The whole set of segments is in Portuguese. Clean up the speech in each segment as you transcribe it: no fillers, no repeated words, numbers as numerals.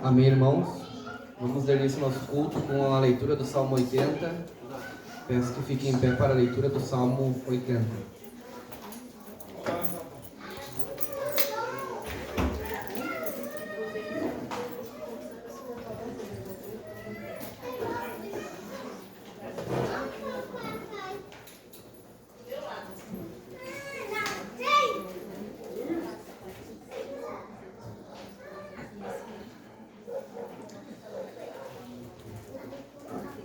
Amém, irmãos? Vamos dar início ao nosso culto com a leitura do Salmo 80. Peço que fiquem em pé para a leitura do Salmo 80.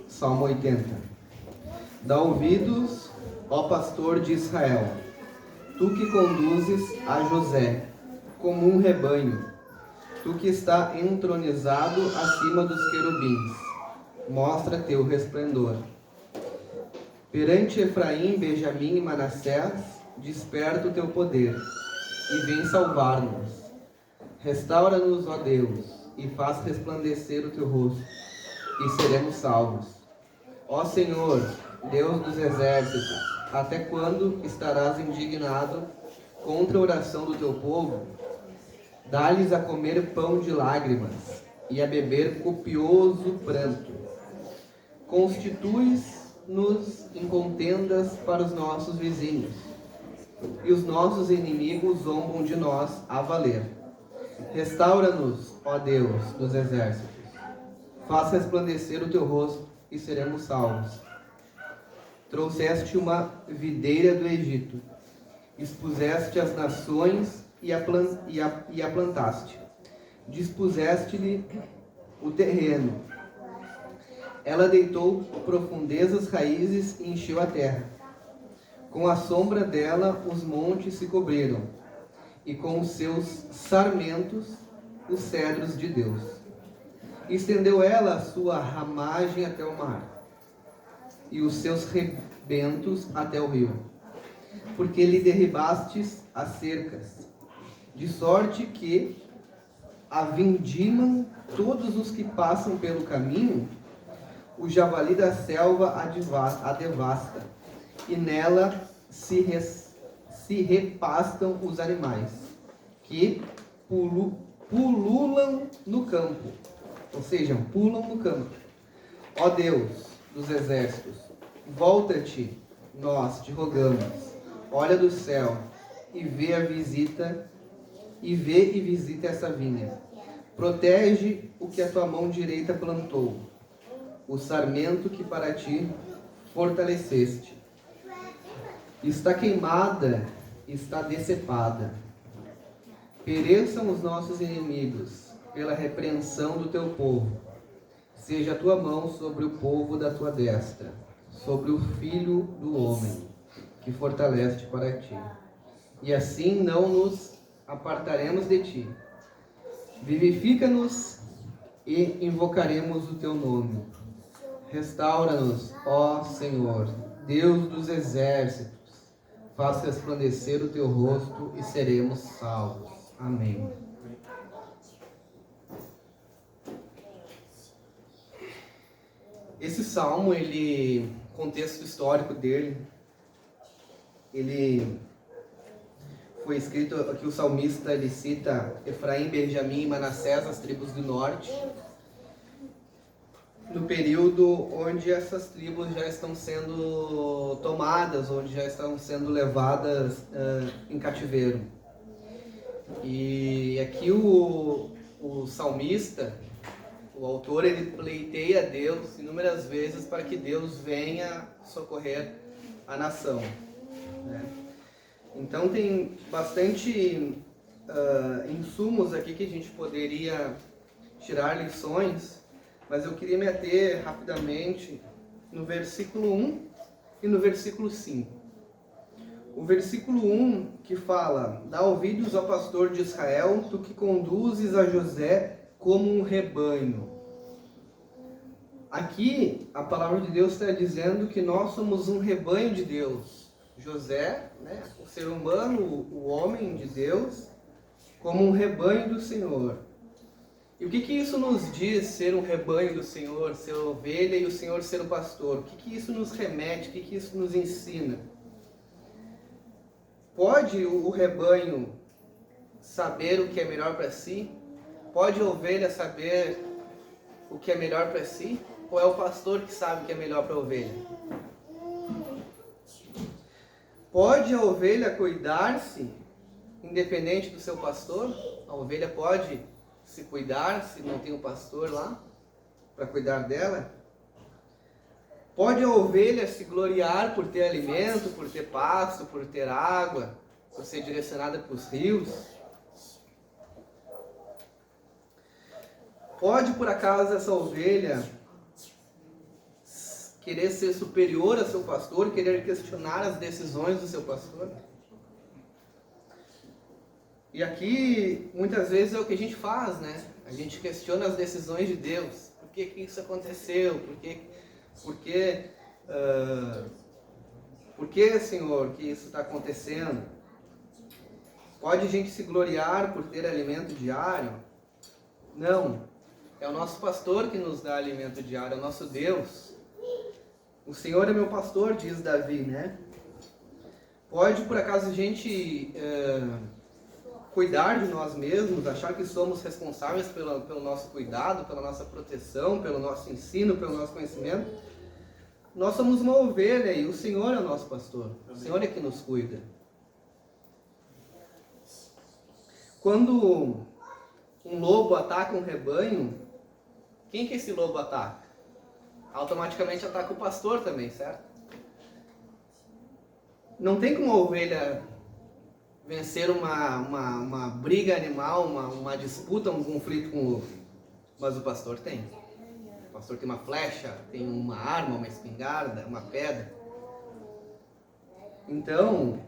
Salmo 80. Dá ouvidos, ó pastor de Israel, tu que conduzes a José como um rebanho, tu que está entronizado acima dos querubins, mostra teu resplendor. Perante Efraim, Benjamim e Manassés, desperta o teu poder e vem salvar-nos. Restaura-nos, ó Deus, e faz resplandecer o teu rosto, e seremos salvos. Ó Senhor, Deus dos exércitos, até quando estarás indignado contra a oração do teu povo? Dá-lhes a comer pão de lágrimas e a beber copioso pranto. Constituis-nos em contendas para os nossos vizinhos, e os nossos inimigos zombam de nós a valer. Restaura-nos, ó Deus dos exércitos, faz resplandecer o teu rosto e seremos salvos. Trouxeste uma videira do Egito, expuseste as nações e a plantaste. Dispuseste-lhe o terreno. Ela deitou profundezas raízes e encheu a terra. Com a sombra dela os montes se cobriram, e com os seus sarmentos os cedros de Deus. Estendeu ela a sua ramagem até o mar, e os seus rebentos até o rio. Porque lhe derribastes as cercas, de sorte que a vindimam todos os que passam pelo caminho. O javali da selva a devasta, e nela se repastam os animais, que pululam no campo. Ou seja, pulam no campo. Ó Deus dos exércitos, volta-te, nós te rogamos. Olha do céu e vê e visita essa vinha. Protege o que a tua mão direita plantou, o sarmento que para ti fortaleceste. Está queimada, está decepada. Pereçam os nossos inimigos pela repreensão do teu povo. Seja a tua mão sobre o povo da tua destra, sobre o filho do homem, que fortalece para ti. E assim não nos apartaremos de ti. Vivifica-nos e invocaremos o teu nome. Restaura-nos, ó Senhor, Deus dos exércitos. Faça resplandecer o teu rosto e seremos salvos. Amém. Esse salmo, o contexto histórico dele, ele foi escrito aqui, o salmista ele cita Efraim, Benjamim e Manassés, as tribos do norte, no período onde essas tribos já estão sendo tomadas, onde já estão sendo levadas em cativeiro. E aqui o salmista, o autor, ele pleiteia a Deus inúmeras vezes para que Deus venha socorrer a nação, né? Então tem bastante insumos aqui que a gente poderia tirar lições, mas eu queria me ater rapidamente no versículo 1 e no versículo 5. O versículo 1 que fala: dá ouvidos ao pastor de Israel, tu que conduzes a José como um rebanho. Aqui a palavra de Deus está dizendo que nós somos um rebanho de Deus. José, né, o ser humano, o homem de Deus, como um rebanho do Senhor. E o que isso nos diz, ser um rebanho do Senhor, ser ovelha e o Senhor ser o pastor? O que isso nos remete, o que isso nos ensina? Pode o rebanho saber o que é melhor para si? Pode a ovelha saber o que é melhor para si? Ou é o pastor que sabe o que é melhor para a ovelha? Pode a ovelha cuidar-se independente do seu pastor? A ovelha pode se cuidar se não tem um pastor lá para cuidar dela? Pode a ovelha se gloriar por ter alimento, por ter pasto, por ter água, por ser direcionada para os rios? Pode por acaso essa ovelha querer ser superior a seu pastor, querer questionar as decisões do seu pastor? E aqui, muitas vezes é o que a gente faz, né? A gente questiona as decisões de Deus. Por que isso aconteceu? Por que, Senhor, que isso está acontecendo? Pode a gente se gloriar por ter alimento diário? Não. É o nosso pastor que nos dá alimento diário, é o nosso Deus. O Senhor é meu pastor, diz Davi, né? Pode, por acaso, a gente cuidar de nós mesmos, achar que somos responsáveis pelo nosso cuidado, pela nossa proteção, pelo nosso ensino, pelo nosso conhecimento? Nós somos uma ovelha e o Senhor é o nosso pastor. O Senhor é que nos cuida. Quando um lobo ataca um rebanho, quem que esse lobo ataca? Automaticamente ataca o pastor também, certo? Não tem como a ovelha vencer uma briga animal, uma disputa, um conflito com o lobo. Mas o pastor tem. O pastor tem uma flecha, tem uma arma, uma espingarda, uma pedra. Então,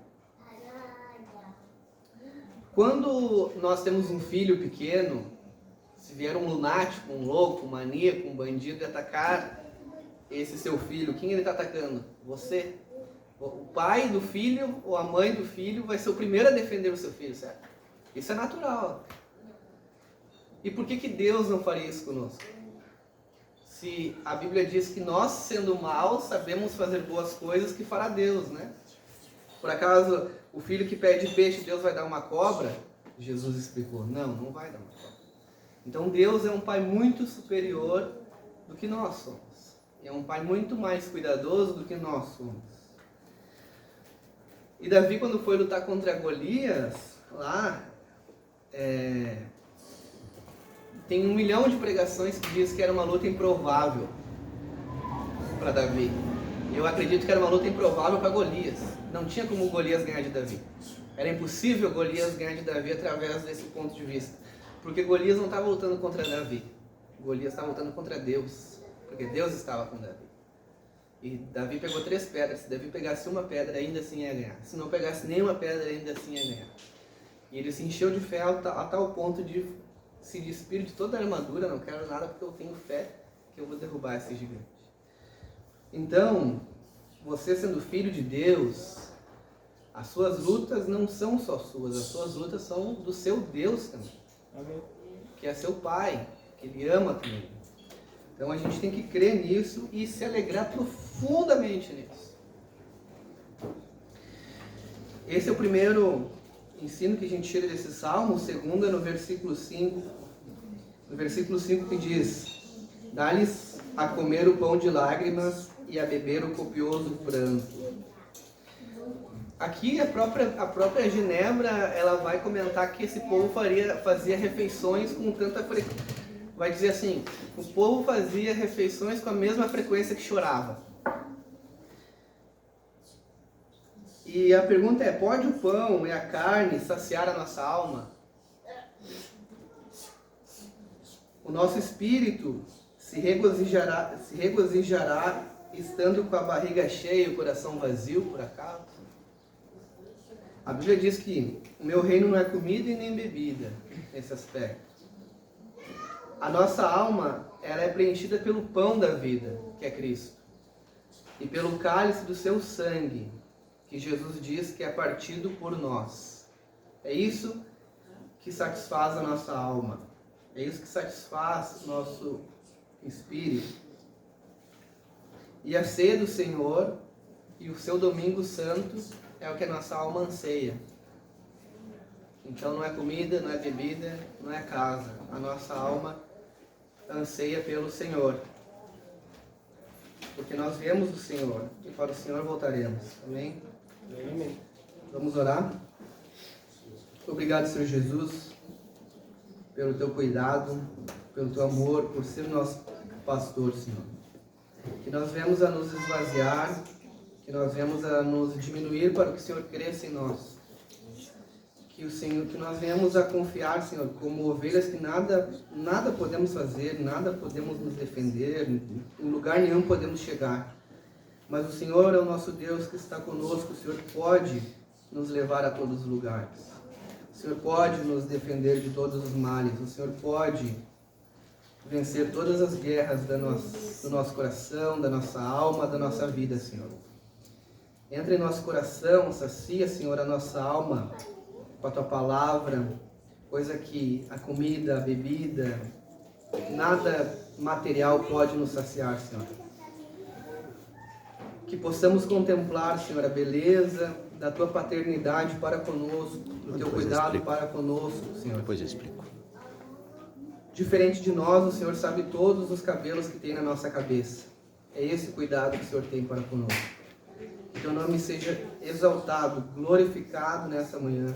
quando nós temos um filho pequeno, se vier um lunático, um louco, um maníaco, um bandido e atacar esse seu filho, quem ele está atacando? Você. O pai do filho ou a mãe do filho vai ser o primeiro a defender o seu filho, certo? Isso é natural. E por que Deus não faria isso conosco? Se a Bíblia diz que nós, sendo maus, sabemos fazer boas coisas, que fará Deus, né? Por acaso, o filho que pede peixe, Deus vai dar uma cobra? Jesus explicou, não vai dar uma cobra. Então Deus é um pai muito superior do que nós somos. É um pai muito mais cuidadoso do que nós somos. E Davi, quando foi lutar contra Golias, lá, tem 1 milhão de pregações que diz que era uma luta improvável para Davi. Eu acredito que era uma luta improvável para Golias. Não tinha como Golias ganhar de Davi. Era impossível Golias ganhar de Davi através desse ponto de vista. Porque Golias não estava lutando contra Davi. Golias estava lutando contra Deus. Porque Deus estava com Davi. E Davi pegou 3 pedras. Se Davi pegasse uma pedra, ainda assim ia ganhar. Se não pegasse nenhuma pedra, ainda assim ia ganhar. E ele se encheu de fé a tal ponto de se despir de toda a armadura. Não quero nada porque eu tenho fé que eu vou derrubar esse gigante. Então, você sendo filho de Deus, as suas lutas não são só suas. As suas lutas são do seu Deus também. Amém. Que é seu Pai, que Ele ama também. Então a gente tem que crer nisso e se alegrar profundamente nisso. Esse é o primeiro ensino que a gente tira desse salmo. O segundo é no versículo 5. No versículo 5 que diz: dá-lhes a comer o pão de lágrimas e a beber o copioso pranto. Aqui a própria Genebra, ela vai comentar que esse povo fazia refeições com tanta frequência. Vai dizer assim, o povo fazia refeições com a mesma frequência que chorava. E a pergunta é, pode o pão e a carne saciar a nossa alma? O nosso espírito se regozijará estando com a barriga cheia e o coração vazio, por acaso? A Bíblia diz que o meu reino não é comida e nem bebida, nesse aspecto. A nossa alma, ela é preenchida pelo pão da vida, que é Cristo. E pelo cálice do seu sangue, que Jesus diz que é partido por nós. É isso que satisfaz a nossa alma. É isso que satisfaz o nosso espírito. E a ceia do Senhor e o seu domingo santo é o que a nossa alma anseia. Então não é comida, não é bebida, não é casa. A nossa alma anseia pelo Senhor. Porque nós viemos do Senhor e para o Senhor voltaremos. Amém? Amém. Vamos orar? Obrigado, Senhor Jesus, pelo teu cuidado, pelo teu amor, por ser nosso pastor, Senhor. Que nós venhamos a nos esvaziar, que nós venhamos a nos diminuir para que o Senhor cresça em nós. Que nós venhamos a confiar, Senhor, como ovelhas que nada podemos fazer, nada podemos nos defender, em lugar nenhum podemos chegar. Mas o Senhor é o nosso Deus que está conosco, o Senhor pode nos levar a todos os lugares. O Senhor pode nos defender de todos os males, o Senhor pode vencer todas as guerras do nosso coração, da nossa alma, da nossa vida, Senhor. Entra em nosso coração, sacia, Senhor, a nossa alma com a tua palavra, coisa que a comida, a bebida, nada material pode nos saciar, Senhor. Que possamos contemplar, Senhor, a beleza da tua paternidade para conosco, do teu cuidado para conosco, Senhor. Depois eu explico. Diferente de nós, o Senhor sabe todos os cabelos que tem na nossa cabeça. É esse cuidado que o Senhor tem para conosco. Que teu nome seja exaltado, glorificado nessa manhã.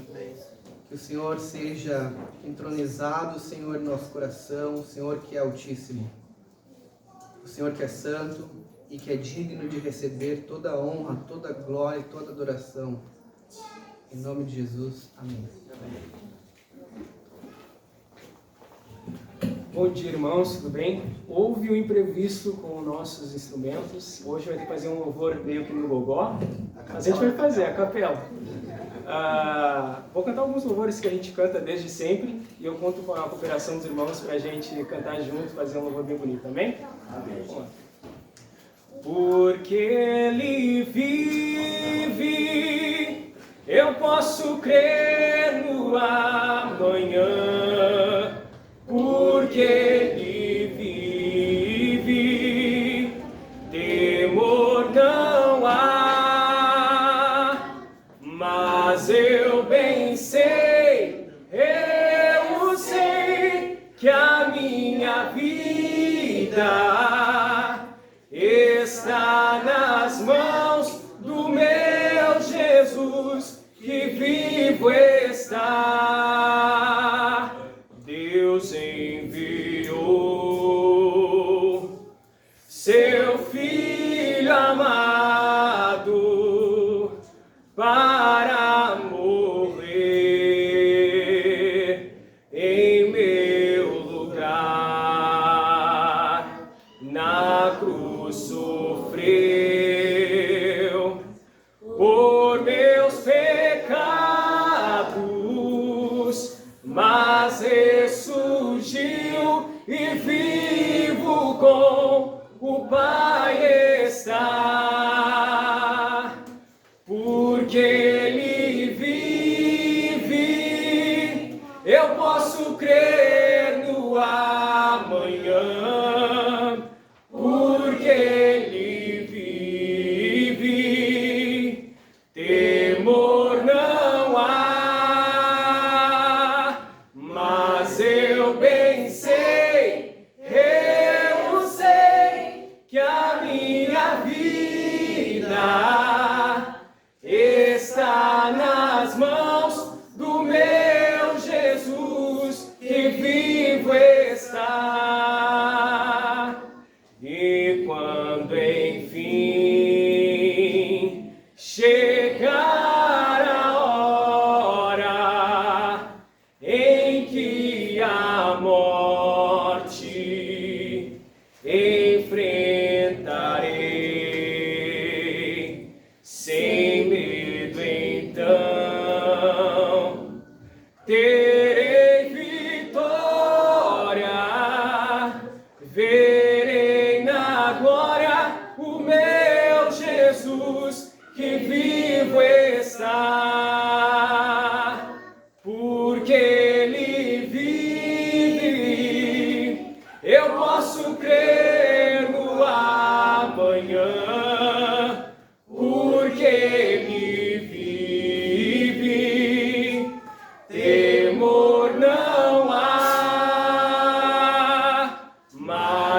Que o Senhor seja entronizado, Senhor, em nosso coração, o Senhor que é altíssimo. O Senhor que é santo e que é digno de receber toda a honra, toda a glória e toda a adoração. Em nome de Jesus, amém. Bom dia, irmãos, tudo bem? Houve um imprevisto com nossos instrumentos. Hoje vai ter que fazer um louvor meio que no gogó, mas a gente vai fazer a capela. Vou cantar alguns louvores que a gente canta desde sempre e eu conto com a cooperação dos irmãos para a gente cantar junto, fazer um louvor bem bonito, amém? Amém. Vamos lá. Porque Ele vive, eu posso crer no amanhã. Porque Ele vive, temor não há, mas eu bem sei, eu sei que a minha vida está nas mãos do meu Jesus, que vivo está. Deus enviou seu Filho amado para morrer em meu lugar. Na cruz sofreu por meus pecados, mas ressurgiu e vivo com o Pai está. Porque Ele vive, eu posso crer no amanhã. Porque Ele vive, temor não há, mas eu bem sei, eu sei que a minha vida está nas mãos do meu Jesus, que vivo está.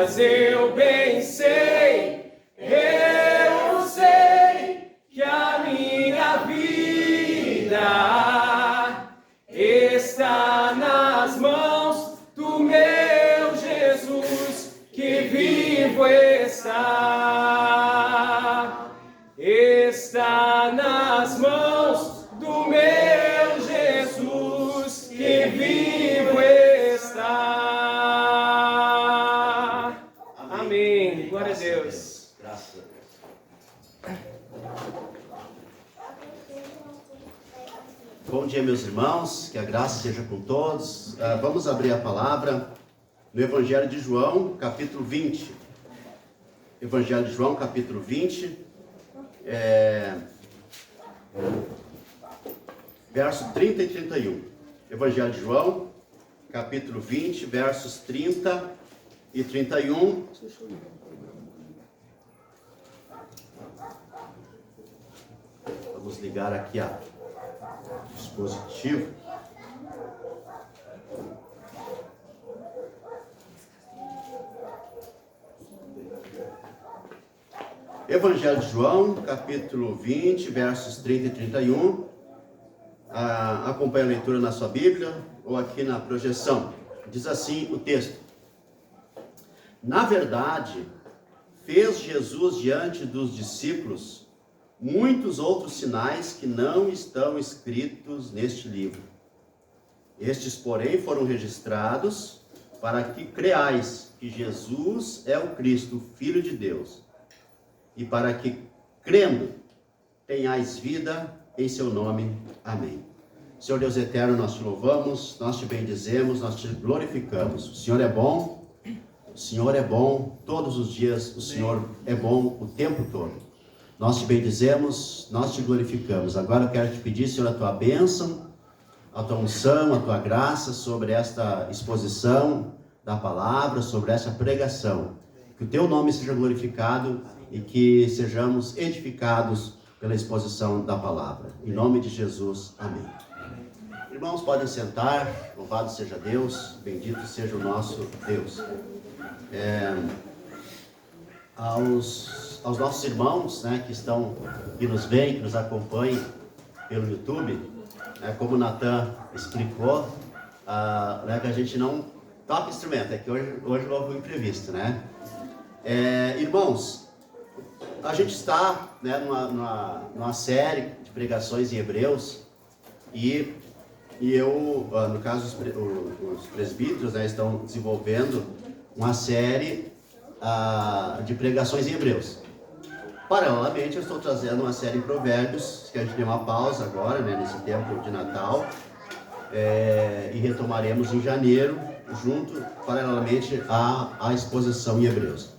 Mas eu bem sei, eu sei que a minha vida está nas mãos do meu Jesus, que vivo está nas mãos do meu Jesus, que vivo está. Amém. Glória a Deus. Graças a Deus. Bom dia, meus irmãos, que a graça seja com todos. Vamos abrir a palavra no Evangelho de João, capítulo 20. Evangelho de João, capítulo 20, verso 30 e 31. Evangelho de João, capítulo 20, versos 30 e 31. Vamos ligar aqui o dispositivo. Evangelho de João, capítulo 20, versos 30 e 31. Acompanhe a leitura na sua Bíblia ou aqui na projeção. Diz assim o texto: Na verdade, fez Jesus diante dos discípulos muitos outros sinais que não estão escritos neste livro. Estes, porém, foram registrados para que creais que Jesus é o Cristo, Filho de Deus, e para que, crendo, tenhais vida em seu nome. Amém. Senhor Deus eterno, nós te louvamos, nós te bendizemos, nós te glorificamos. O Senhor é bom, todos os dias, o Senhor é bom o tempo todo. Nós te bendizemos, nós te glorificamos. Agora eu quero te pedir, Senhor, a tua bênção, a tua unção, a tua graça sobre esta exposição da palavra, sobre essa pregação. Que o teu nome seja glorificado e que sejamos edificados pela exposição da palavra. Em nome de Jesus, amém. Irmãos, podem sentar. Louvado seja Deus, bendito seja o nosso Deus. Aos nossos irmãos, né, que nos veem, que nos acompanham pelo YouTube, como o Natan explicou, que a gente não toca instrumento, é que hoje houve um imprevisto, né? Irmãos, a gente está, né, numa série de pregações em Hebreus e eu, no caso, os presbíteros, né, estão desenvolvendo uma série de pregações em Hebreus. Paralelamente, eu estou trazendo uma série em Provérbios, que a gente deu uma pausa agora, né, nesse tempo de Natal, e retomaremos em janeiro, paralelamente à exposição em Hebreus.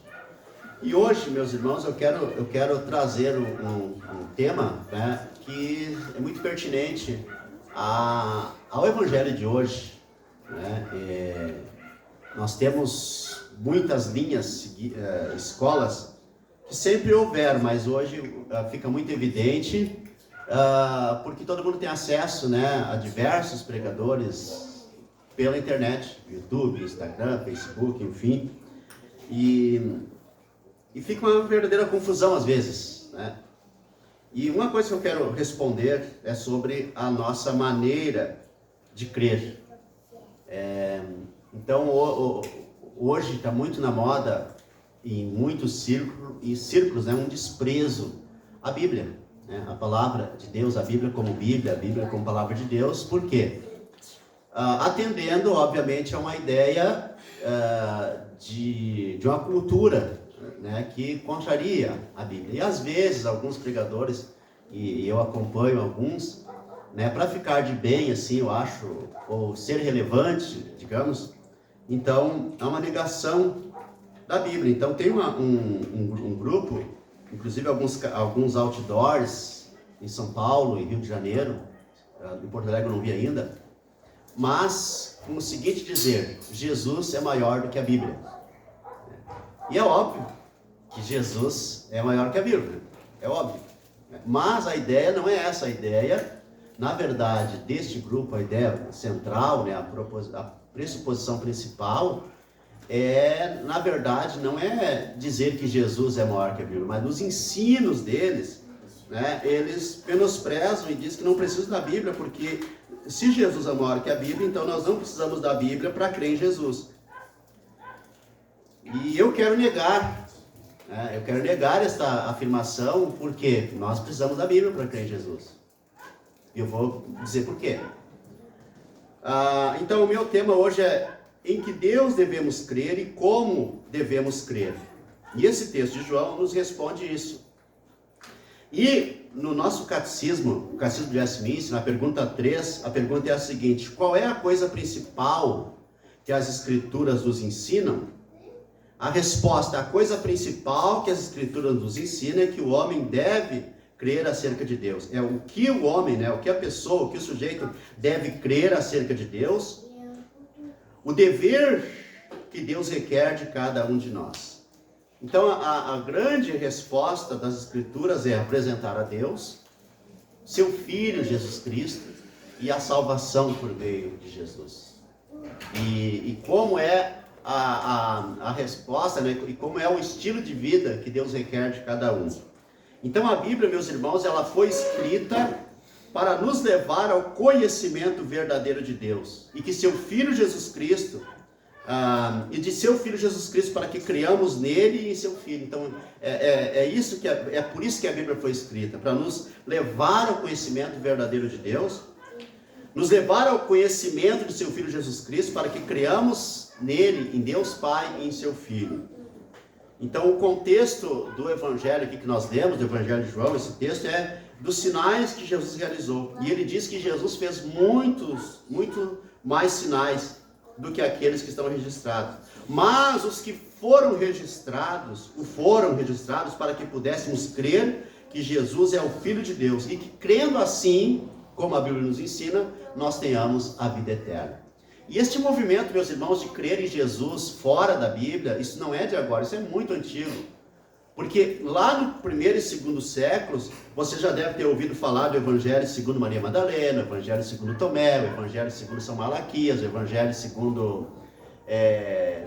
E hoje, meus irmãos, eu quero trazer um tema, né, que é muito pertinente ao Evangelho de hoje, né? Nós temos muitas linhas, escolas que sempre houveram, mas hoje fica muito evidente, porque todo mundo tem acesso, né, a diversos pregadores pela internet, YouTube, Instagram, Facebook, enfim, e fica uma verdadeira confusão às vezes, né? E uma coisa que eu quero responder é sobre a nossa maneira de crer. Então, hoje está muito na moda, em muitos círculos, né, um desprezo à Bíblia, né, a palavra de Deus, a Bíblia como Bíblia, a Bíblia como palavra de Deus. Por quê? Atendendo, obviamente, a uma ideia de uma cultura, né, que contraria a Bíblia. E às vezes, alguns pregadores, e eu acompanho alguns, né, para ficar de bem, assim, eu acho, ou ser relevante, digamos, então, há uma negação da Bíblia. Então, tem um grupo, inclusive alguns outdoors em São Paulo, em Rio de Janeiro, em Porto Alegre eu não vi ainda, mas com o seguinte dizer: Jesus é maior do que a Bíblia. E é óbvio que Jesus é maior que a Bíblia, é óbvio. Mas a ideia não é essa. A ideia, na verdade, deste grupo, a ideia central, né, a pressuposição principal, na verdade, não é dizer que Jesus é maior que a Bíblia, mas nos ensinos deles, né, eles menosprezam e dizem que não precisam da Bíblia, porque se Jesus é maior que a Bíblia, então nós não precisamos da Bíblia para crer em Jesus. E eu quero negar, né, esta afirmação, porque nós precisamos da Bíblia para crer em Jesus. E eu vou dizer por quê. Então o meu tema hoje é em que Deus devemos crer e como devemos crer. E esse texto de João nos responde isso. E no nosso catecismo, o catecismo de Westminster, na pergunta 3, a pergunta é a seguinte: qual é a coisa principal que as Escrituras nos ensinam? A resposta, a coisa principal que as Escrituras nos ensinam é que o homem deve crer acerca de Deus. É o que o homem, né, o que a pessoa, o que o sujeito deve crer acerca de Deus, o dever que Deus requer de cada um de nós. Então, a grande resposta das Escrituras é apresentar a Deus, seu Filho Jesus Cristo e a salvação por meio de Jesus. E como é a resposta, né, e como é o estilo de vida que Deus requer de cada um. Então, a Bíblia, meus irmãos, ela foi escrita para nos levar ao conhecimento verdadeiro de Deus. E que seu Filho Jesus Cristo, e de seu Filho Jesus Cristo, para que criamos nele e em seu Filho. Então, é por isso que a Bíblia foi escrita, para nos levar ao conhecimento verdadeiro de Deus, nos levar ao conhecimento de seu Filho Jesus Cristo, para que criamos nele, em Deus Pai e em seu Filho. Então, o contexto do Evangelho aqui que nós lemos, do Evangelho de João, esse texto é dos sinais que Jesus realizou. E ele diz que Jesus fez muito mais sinais do que aqueles que estão registrados. Mas os que foram registrados para que pudéssemos crer que Jesus é o Filho de Deus. E que crendo assim, como a Bíblia nos ensina, nós tenhamos a vida eterna. E este movimento, meus irmãos, de crer em Jesus fora da Bíblia, isso não é de agora, isso é muito antigo. Porque lá no primeiro e segundo séculos, você já deve ter ouvido falar do Evangelho segundo Maria Madalena, o Evangelho segundo Tomé, o Evangelho segundo São Malaquias, o Evangelho segundo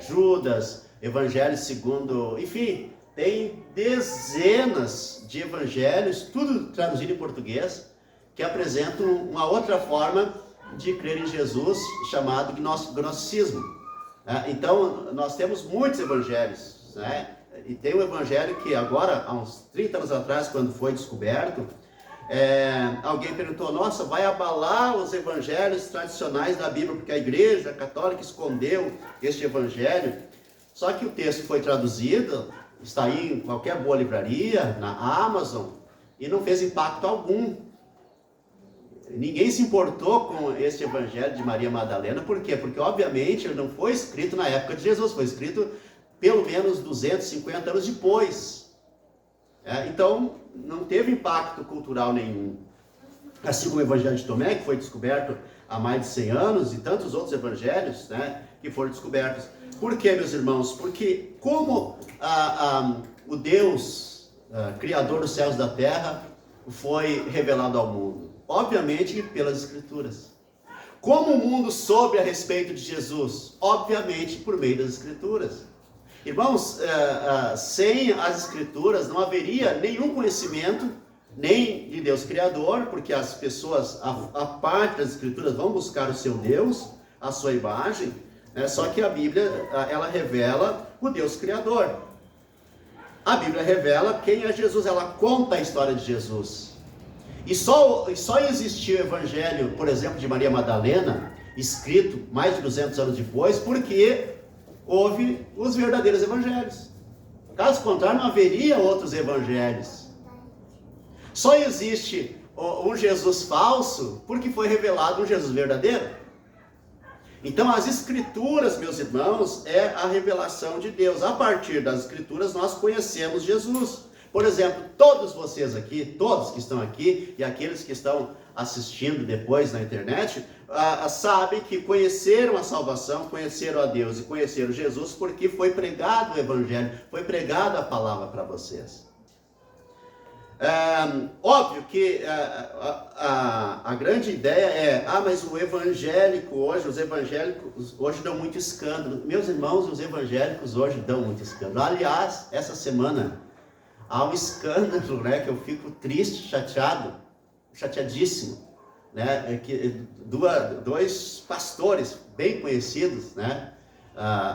Judas, Evangelho segundo... Enfim, tem dezenas de evangelhos, tudo traduzido em português, que apresentam uma outra forma de crer em Jesus, chamado gnosticismo. Então, nós temos muitos evangelhos, né? E tem um evangelho que agora, há uns 30 anos atrás, quando foi descoberto, alguém perguntou: nossa, vai abalar os evangelhos tradicionais da Bíblia, porque a Igreja Católica escondeu este evangelho. Só que o texto foi traduzido, está aí em qualquer boa livraria, na Amazon, e não fez impacto algum. Ninguém se importou com este evangelho de Maria Madalena. Por quê? Porque, obviamente, ele não foi escrito na época de Jesus, foi escrito pelo menos 250 anos depois. Então, não teve impacto cultural nenhum. Assim como o Evangelho de Tomé, que foi descoberto há mais de 100 anos, e tantos outros evangelhos, né, que foram descobertos. Por quê, meus irmãos? Porque como o Deus, Criador dos céus e da terra, foi revelado ao mundo? Obviamente pelas Escrituras. Como o mundo soube a respeito de Jesus? Obviamente por meio das Escrituras. Irmãos, sem as Escrituras não haveria nenhum conhecimento, nem de Deus Criador, porque as pessoas, a parte das Escrituras, vão buscar o seu Deus, a sua imagem, só que a Bíblia, ela revela o Deus Criador. A Bíblia revela quem é Jesus, ela conta a história de Jesus. E só existiu o Evangelho, por exemplo, de Maria Madalena, escrito mais de 200 anos depois, porque houve os verdadeiros evangelhos. Caso contrário, não haveria outros evangelhos. Só existe um Jesus falso porque foi revelado um Jesus verdadeiro. Então, as Escrituras, meus irmãos, é a revelação de Deus. A partir das Escrituras, nós conhecemos Jesus. Por exemplo, todos vocês aqui, todos que estão aqui e aqueles que estão assistindo depois na internet, sabem que conheceram a salvação, conheceram a Deus e conheceram Jesus porque foi pregado o Evangelho, foi pregada a palavra para vocês. Óbvio que a grande ideia é, mas o evangélico hoje, os evangélicos hoje dão muito escândalo. Meus irmãos, os evangélicos hoje dão muito escândalo. Aliás, essa semana há um escândalo, né, que eu fico triste, chateadíssimo, né, que dois pastores bem conhecidos, né,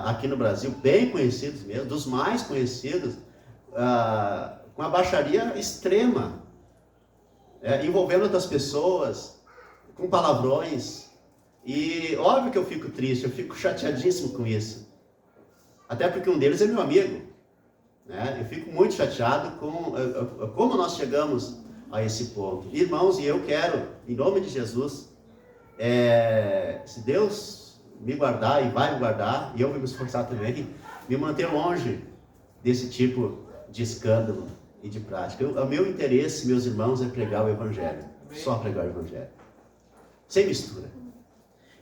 aqui no Brasil, bem conhecidos mesmo, dos mais conhecidos, com a baixaria extrema, envolvendo outras pessoas, com palavrões, e óbvio que eu fico triste, eu fico chateadíssimo com isso, até porque um deles é meu amigo, né? Eu fico muito chateado com como nós chegamos a esse ponto. Irmãos, e eu quero, em nome de Jesus, se Deus me guardar, e vai me guardar, e eu vou me esforçar também, me manter longe desse tipo de escândalo e de prática. O meu interesse, meus irmãos, é pregar o Evangelho. Só pregar o Evangelho. Sem mistura.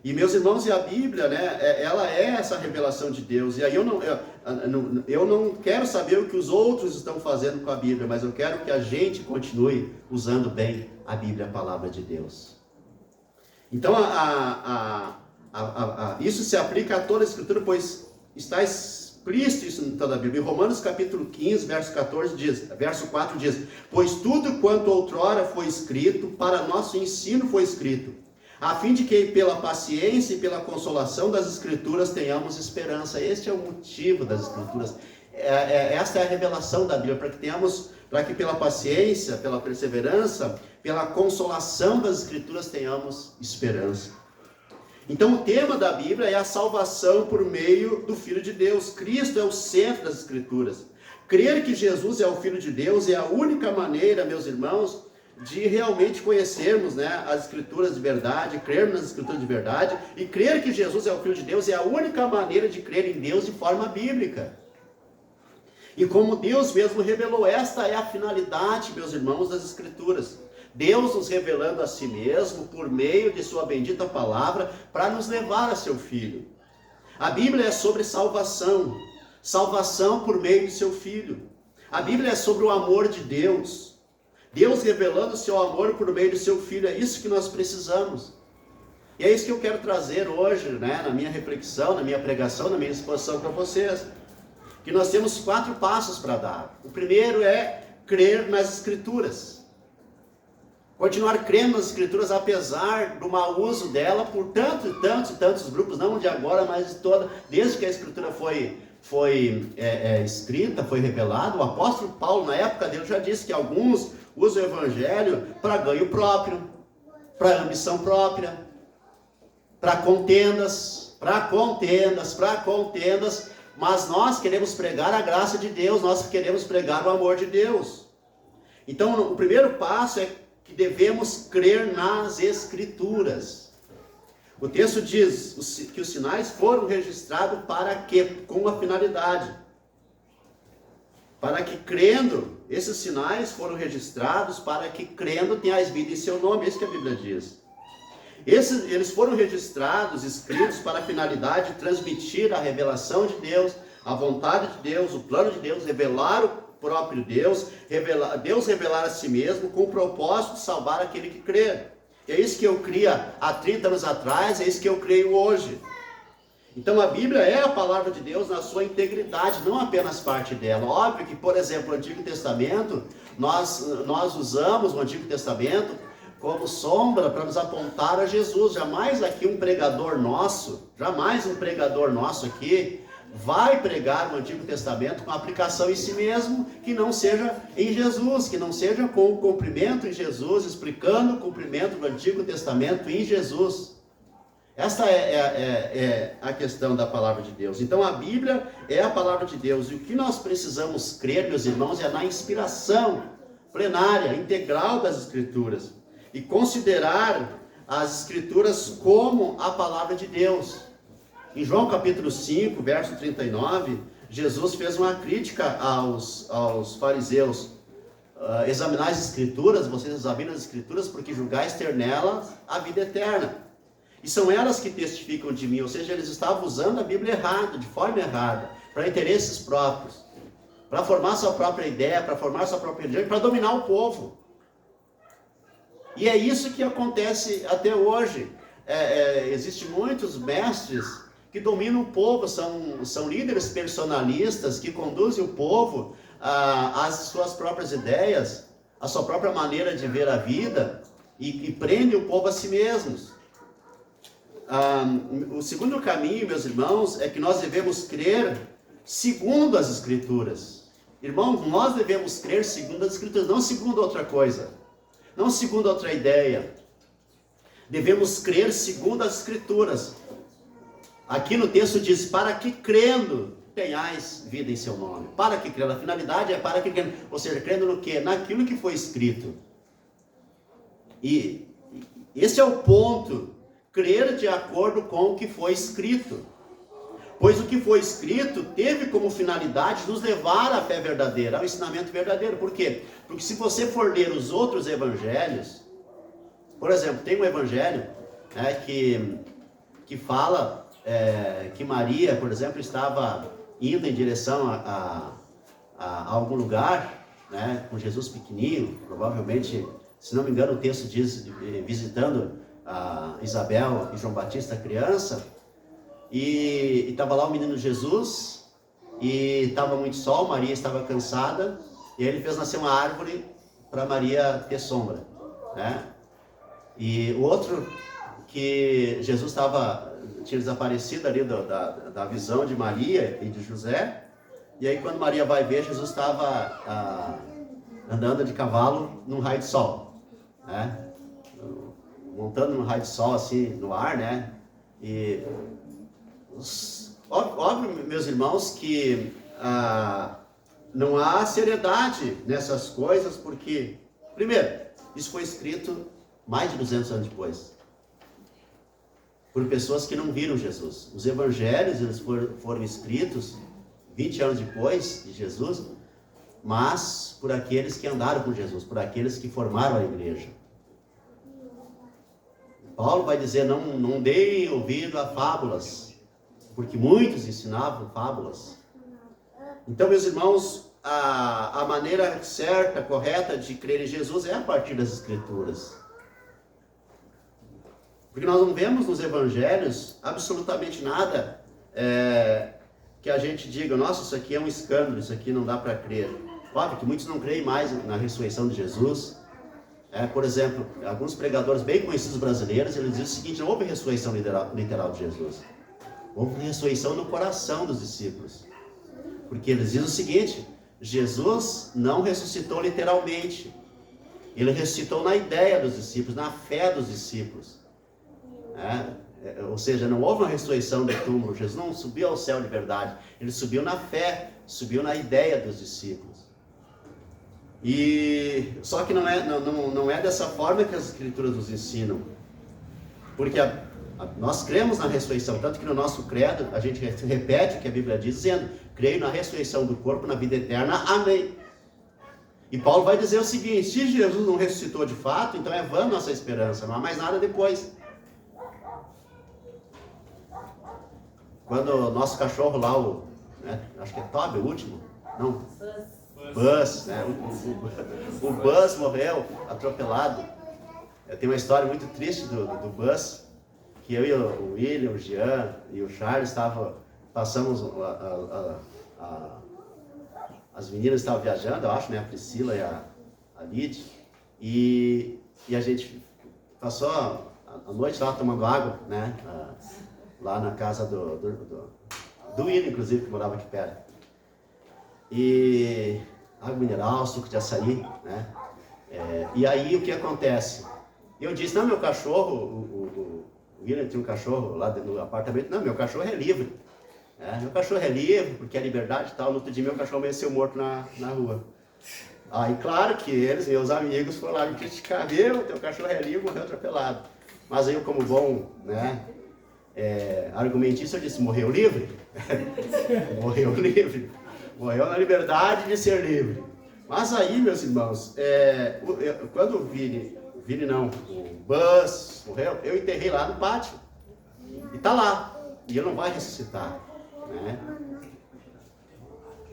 E meus irmãos, e a Bíblia, né, ela é essa revelação de Deus. E aí eu não quero saber o que os outros estão fazendo com a Bíblia, mas eu quero que a gente continue usando bem a Bíblia, a palavra de Deus. Então, isso se aplica a toda a Escritura, pois está explícito isso em toda a Bíblia. Em Romanos capítulo 15, verso 4 diz: pois tudo quanto outrora foi escrito, para nosso ensino foi escrito, a fim de que pela paciência e pela consolação das Escrituras tenhamos esperança. Este é o motivo das Escrituras. Esta é a revelação da Bíblia, para que pela paciência, pela perseverança, pela consolação das Escrituras tenhamos esperança. Então o tema da Bíblia é a salvação por meio do Filho de Deus. Cristo é o centro das Escrituras. Crer que Jesus é o Filho de Deus é a única maneira, meus irmãos, de realmente conhecermos, né, as Escrituras de verdade, crermos nas Escrituras de verdade, e crer que Jesus é o Filho de Deus é a única maneira de crer em Deus de forma bíblica. E como Deus mesmo revelou, esta é a finalidade, meus irmãos, das Escrituras. Deus nos revelando a si mesmo por meio de sua bendita palavra para nos levar a seu Filho. A Bíblia é sobre salvação, salvação por meio de seu Filho. A Bíblia é sobre o amor de Deus, Deus revelando o seu amor por meio do seu Filho. É isso que nós precisamos. E é isso que eu quero trazer hoje, né, na minha reflexão, na minha pregação, na minha exposição para vocês. Que nós temos 4 passos para dar. O primeiro é crer nas Escrituras. Continuar crendo nas Escrituras, apesar do mau uso dela por tantos grupos, não de agora, mas desde que a Escritura foi escrita, foi revelada. O apóstolo Paulo, na época dele, já disse que alguns usam o Evangelho para ganho próprio, para ambição própria, para contendas, mas nós queremos pregar a graça de Deus, nós queremos pregar o amor de Deus. Então, o primeiro passo é que devemos crer nas Escrituras. O texto diz que os sinais foram registrados para quê? Com uma finalidade. Para que crendo, esses sinais foram registrados para que crendo tenhais vida em seu nome. É isso que a Bíblia diz. Eles foram registrados, escritos para a finalidade de transmitir a revelação de Deus, a vontade de Deus, o plano de Deus, revelar o próprio Deus, Deus revelar a si mesmo com o propósito de salvar aquele que crê. É isso que eu cria há 30 anos atrás, é isso que eu creio hoje. Então a Bíblia é a palavra de Deus na sua integridade, não apenas parte dela. Óbvio que, por exemplo, o Antigo Testamento, nós usamos o Antigo Testamento como sombra para nos apontar a Jesus. Jamais um pregador nosso aqui vai pregar o Antigo Testamento com aplicação em si mesmo, que não seja em Jesus, que não seja com o cumprimento em Jesus, explicando o cumprimento do Antigo Testamento em Jesus. Essa é a questão da palavra de Deus. Então a Bíblia é a palavra de Deus, e o que nós precisamos crer, meus irmãos, é na inspiração plenária, integral das Escrituras, e considerar as Escrituras como a palavra de Deus. Em João capítulo 5, verso 39, Jesus fez uma crítica aos fariseus. Examinar as Escrituras, vocês examinam as Escrituras porque julgais ter nelas a vida eterna. E são elas que testificam de mim, ou seja, eles estavam usando a Bíblia errada, de forma errada, para interesses próprios, para formar sua própria ideia, para formar sua própria religião, para dominar o povo. E é isso que acontece até hoje. Existem muitos mestres que dominam o povo, são líderes personalistas que conduzem o povo às suas próprias ideias, à sua própria maneira de ver a vida e prendem o povo a si mesmos. O segundo caminho, meus irmãos, é que nós devemos crer segundo as Escrituras. Irmãos, nós devemos crer segundo as Escrituras, não segundo outra coisa, não segundo outra ideia. Devemos crer segundo as Escrituras. Aqui no texto diz, para que crendo tenhais vida em seu nome. Para que crendo, a finalidade é para que crendo, ou seja, crendo no quê? Naquilo que foi escrito. E esse é o ponto, crer de acordo com o que foi escrito. Pois o que foi escrito teve como finalidade nos levar à fé verdadeira, ao ensinamento verdadeiro. Por quê? Porque se você for ler os outros evangelhos, por exemplo, tem um evangelho que fala que Maria, por exemplo, estava indo em direção a algum lugar, né, com Jesus pequenininho, provavelmente, se não me engano, o texto diz, visitando Isabel e João Batista criança, e estava lá o menino Jesus, e estava muito sol, Maria estava cansada, e aí ele fez nascer uma árvore para Maria ter sombra, né? E o outro, que Jesus tinha desaparecido ali da visão de Maria e de José, e aí quando Maria vai ver, Jesus estava andando de cavalo num raio de sol, né? Montando num raio de sol assim no ar, né? E óbvio, meus irmãos, que não há seriedade nessas coisas, porque, primeiro, isso foi escrito mais de 200 anos depois, por pessoas que não viram Jesus. Os evangelhos, eles foram escritos 20 anos depois de Jesus, mas por aqueles que andaram com Jesus, por aqueles que formaram a igreja. Paulo vai dizer, não deem ouvido a fábulas, porque muitos ensinavam fábulas. Então, meus irmãos, a maneira certa, correta de crer em Jesus é a partir das Escrituras. Porque nós não vemos nos evangelhos absolutamente nada que a gente diga, nossa, isso aqui é um escândalo, isso aqui não dá para crer. Óbvio que muitos não creem mais na ressurreição de Jesus. Por exemplo, alguns pregadores bem conhecidos brasileiros, eles dizem o seguinte, não houve ressurreição literal de Jesus. Houve ressurreição no coração dos discípulos. Porque eles dizem o seguinte, Jesus não ressuscitou literalmente. Ele ressuscitou na ideia dos discípulos, na fé dos discípulos. Ou seja, não houve uma ressurreição do túmulo. Jesus não subiu ao céu de verdade. Ele subiu na fé, subiu na ideia dos discípulos. Só que não é dessa forma que as Escrituras nos ensinam. Porque nós cremos na ressurreição, tanto que no nosso credo a gente repete o que a Bíblia diz, dizendo, creio na ressurreição do corpo, na vida eterna, amém. E Paulo vai dizer o seguinte, se Jesus não ressuscitou de fato, então é vã nossa esperança, não há mais nada depois. Quando o nosso cachorro lá, acho que é Toby, o último, não, Buzz, né? O Buzz morreu atropelado. Tem uma história muito triste do Buzz, que eu e o William, o Jean e o Charles passamos, as meninas estavam viajando, eu acho, né? A Priscila e a Lid, e a gente passou a noite lá tomando água, né? Lá na casa do William, inclusive, que morava aqui perto. E água mineral, suco de açaí, né? E aí o que acontece? Eu disse, não, meu cachorro, o William tinha um cachorro lá no apartamento, não, meu cachorro é livre. Meu cachorro é livre, porque é liberdade e tal. No outro dia meu cachorro amanheceu morto na rua. Aí claro que eles, meus amigos, foram lá me criticar, teu cachorro é livre, morreu atropelado. Mas aí eu, como bom, né, argumentista, eu disse, morreu livre? Morreu livre. Morreu na liberdade de ser livre. Mas aí, meus irmãos, quando o Buzz morreu, eu enterrei lá no pátio. E tá lá. E ele não vai ressuscitar, né?